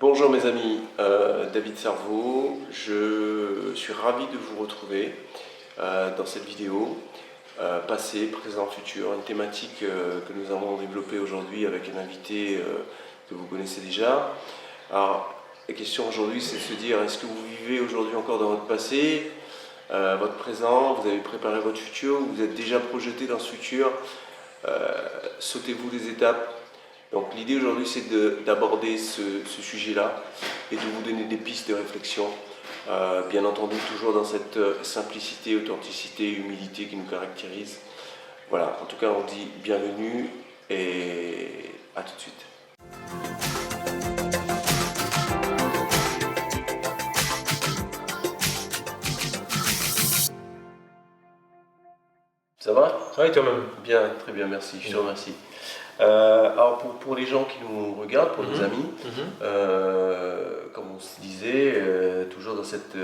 Bonjour mes amis, David Cerveau, je suis ravi de vous retrouver dans cette vidéo, passé, présent, futur, une thématique que nous avons développée aujourd'hui avec un invité que vous connaissez déjà. Alors la question aujourd'hui c'est de se dire, est-ce que vous vivez aujourd'hui encore dans votre passé, votre présent, vous avez préparé votre futur, vous êtes déjà projeté dans ce futur, sautez-vous des étapes? Donc l'idée aujourd'hui c'est d'aborder ce sujet-là et de vous donner des pistes de réflexion, bien entendu toujours dans cette simplicité, authenticité, humilité qui nous caractérise. Voilà, en tout cas on dit bienvenue et à tout de suite. Ça va? Ça va et toi-même? Bien, très bien, merci, je te remercie. Alors pour les gens qui nous regardent, pour nos amis, comme on se disait, toujours dans cette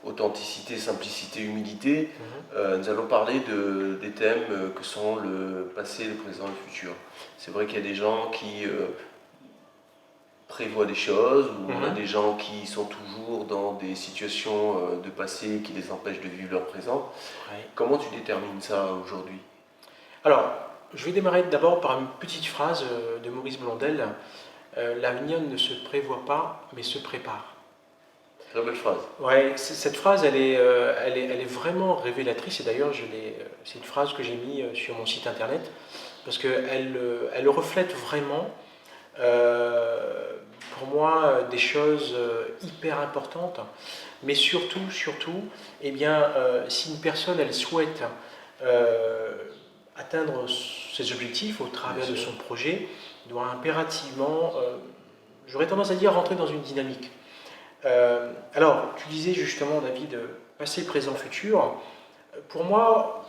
authenticité, simplicité, humilité, nous allons parler des thèmes que sont le passé, le présent et le futur. C'est vrai qu'il y a des gens qui prévoient des choses, ou on a des gens qui sont toujours dans des situations de passé qui les empêchent de vivre leur présent. Ouais. Comment tu détermines ça aujourd'hui? Alors, je vais démarrer d'abord par une petite phrase de Maurice Blondel. L'avenir ne se prévoit pas, mais se prépare. Très belle phrase. Ouais, cette phrase, elle est vraiment révélatrice. Et d'ailleurs, c'est une phrase que j'ai mise sur mon site internet parce qu'elle reflète vraiment, pour moi, des choses hyper importantes. Mais surtout, eh bien, si une personne, elle souhaite atteindre ses objectifs au travers de son projet, doit impérativement, j'aurais tendance à dire, rentrer dans une dynamique. Alors, tu disais justement, David, passé, présent, futur. Pour moi,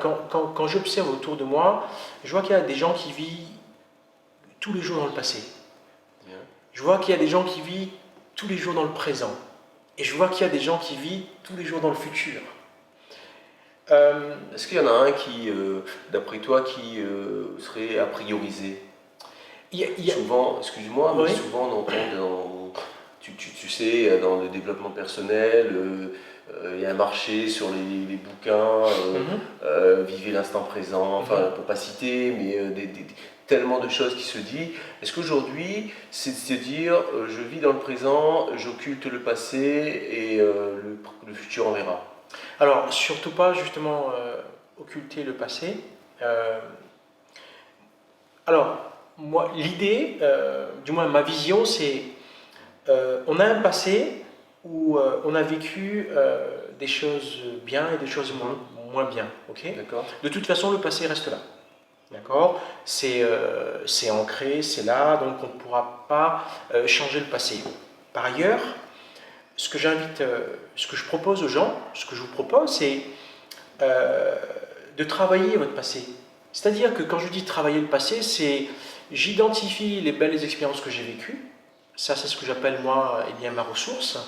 quand j'observe autour de moi, je vois qu'il y a des gens qui vivent tous les jours dans le passé. Je vois qu'il y a des gens qui vivent tous les jours dans le présent. Et je vois qu'il y a des gens qui vivent tous les jours dans le futur. Est-ce qu'il y en a un qui, d'après toi, qui serait a priorisé? Souvent, excuse-moi, mais souvent on entend tu sais, dans le développement personnel, il y a un marché sur les bouquins, vivez l'instant présent, enfin pour pas citer, mais tellement de choses qui se disent. Est-ce qu'aujourd'hui, c'est de se dire, je vis dans le présent, j'occulte le passé et le futur on verra? Alors, surtout pas justement occulter le passé. Alors, moi, l'idée, du moins ma vision, c'est on a un passé où on a vécu des choses bien et des choses moins bien. Okay. D'accord. De toute façon, le passé reste là. D'accord. C'est ancré, c'est là, donc on ne pourra pas changer le passé. Par ailleurs, ce que je propose aux gens, ce que je vous propose, c'est de travailler votre passé. C'est-à-dire que quand je dis travailler le passé, c'est j'identifie les belles expériences que j'ai vécues. Ça, c'est ce que j'appelle moi, eh bien, ma ressource,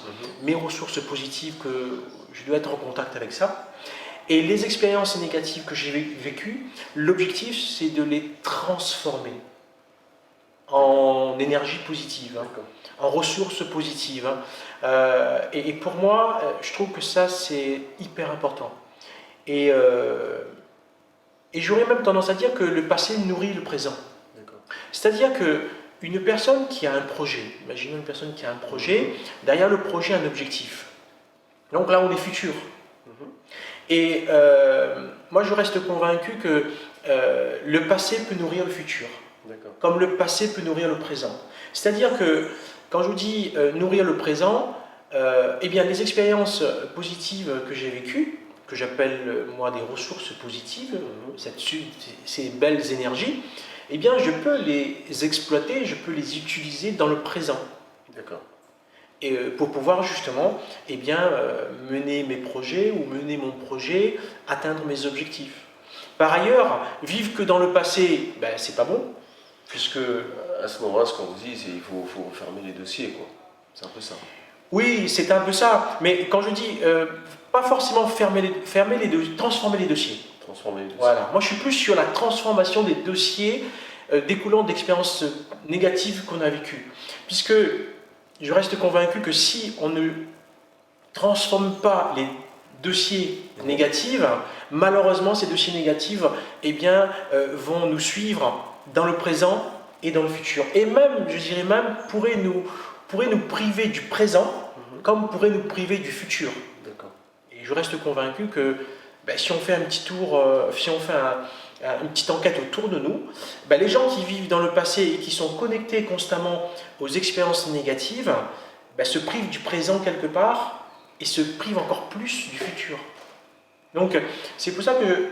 mes ressources positives, que je dois être en contact avec ça. Et les expériences négatives que j'ai vécues, l'objectif, c'est de les transformer en énergie positive, en ressources positives. Et pour moi, je trouve que ça, c'est hyper important. Et j'aurais même tendance à dire que le passé nourrit le présent. C'est-à-dire qu'une personne qui a un projet, imaginons une personne qui a un projet, derrière le projet, un objectif. Donc là, on est futur. Et moi, je reste convaincu que le passé peut nourrir le futur, comme le passé peut nourrir le présent. C'est-à-dire que quand je vous dis nourrir le présent, eh bien, les expériences positives que j'ai vécues, que j'appelle moi des ressources positives, ces belles énergies, eh bien, je peux les exploiter, je peux les utiliser dans le présent. D'accord. Et pour pouvoir justement, eh bien, mener mes projets ou mener mon projet, atteindre mes objectifs. Par ailleurs, vivre que dans le passé, ben, c'est pas bon, puisque à ce moment-là, ce qu'on vous dit, c'est qu'il faut fermer les dossiers, quoi. C'est un peu ça. Oui, c'est un peu ça. Mais quand je dis pas forcément transformer les dossiers. Transformer les dossiers. Voilà. Moi, je suis plus sur la transformation des dossiers découlant d'expériences négatives qu'on a vécues. Puisque je reste convaincu que si on ne transforme pas les dossiers négatifs, malheureusement ces dossiers négatifs eh bien, vont nous suivre dans le présent et dans le futur. Et même, je dirais même, pourraient nous priver du présent comme pourraient nous priver du futur. Et je reste convaincu que si on fait un petit tour, si on fait une petite enquête autour de nous, les gens qui vivent dans le passé et qui sont connectés constamment aux expériences négatives se privent du présent quelque part et se privent encore plus du futur. Donc c'est pour ça que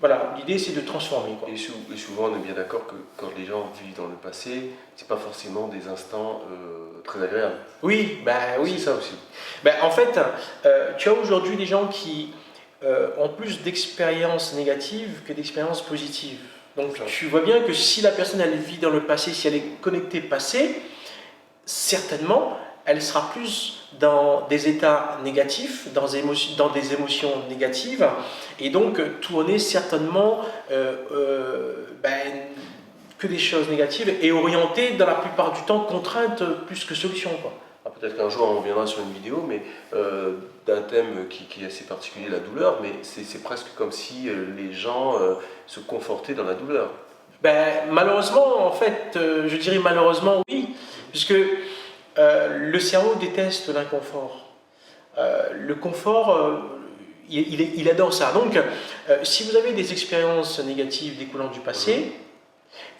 voilà, l'idée c'est de transformer. Quoi. Et souvent on est bien d'accord que quand les gens vivent dans le passé, c'est pas forcément des instants très agréables. Oui, oui. C'est ça aussi. En fait, tu as aujourd'hui des gens qui ont plus d'expériences négatives que d'expériences positives. Donc tu vois bien que si la personne elle vit dans le passé, si elle est connectée passé, certainement elle sera plus dans des états négatifs, dans des émotions négatives, et donc tourner certainement que des choses négatives et orienter dans la plupart du temps contrainte plus que solution. Peut-être qu'un jour on reviendra sur une vidéo, mais d'un thème qui est assez particulier, la douleur, mais c'est presque comme si les gens se confortaient dans la douleur. Malheureusement, en fait, je dirais malheureusement oui, puisque le cerveau déteste l'inconfort. Le confort, il adore ça. Donc, si vous avez des expériences négatives découlant du passé,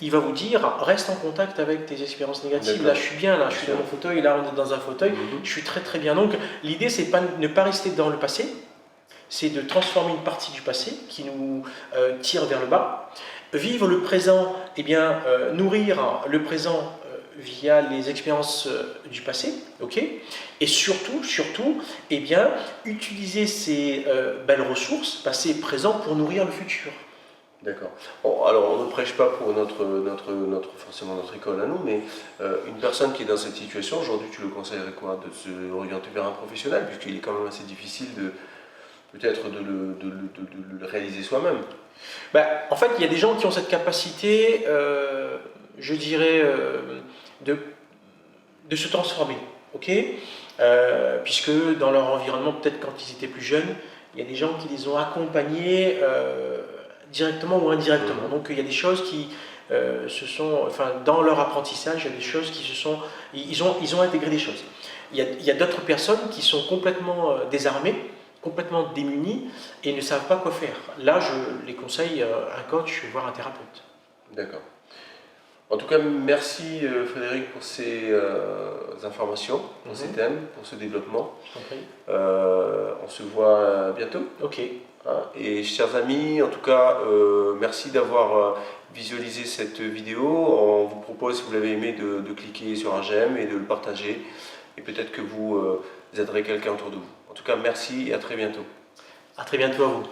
il va vous dire, reste en contact avec tes expériences négatives. Là, je suis bien, là, je suis dans mon fauteuil, là, on est dans un fauteuil, je suis très très bien. Donc, l'idée, c'est ne pas rester dans le passé, c'est de transformer une partie du passé qui nous tire vers le bas. Vivre le présent, nourrir le présent via les expériences du passé, ok, et surtout, utiliser ces belles ressources, passé et présent, pour nourrir le futur. D'accord. Bon, alors, on ne prêche pas pour forcément notre école à nous, mais une personne qui est dans cette situation, aujourd'hui, tu le conseillerais quoi? De se orienter vers un professionnel, puisqu'il est quand même assez difficile peut-être de le réaliser soi-même. En fait, il y a des gens qui ont cette capacité, je dirais, de se transformer, ok, puisque dans leur environnement, peut-être quand ils étaient plus jeunes, il y a des gens qui les ont accompagnés directement ou indirectement. Donc il y a des choses qui dans leur apprentissage, il y a des choses qui ils ont intégré des choses. Il y a d'autres personnes qui sont complètement désarmées, complètement démunies et ne savent pas quoi faire. Là, je les conseille un coach, voire un thérapeute. D'accord. En tout cas, merci Frédéric pour ces informations, pour ces thèmes, pour ce développement. On se voit bientôt. Ok. Et chers amis, en tout cas, merci d'avoir visualisé cette vidéo. On vous propose, si vous l'avez aimé, de cliquer sur un j'aime et de le partager. Et peut-être que vous aiderez quelqu'un autour de vous. En tout cas, merci et à très bientôt. À très bientôt à vous.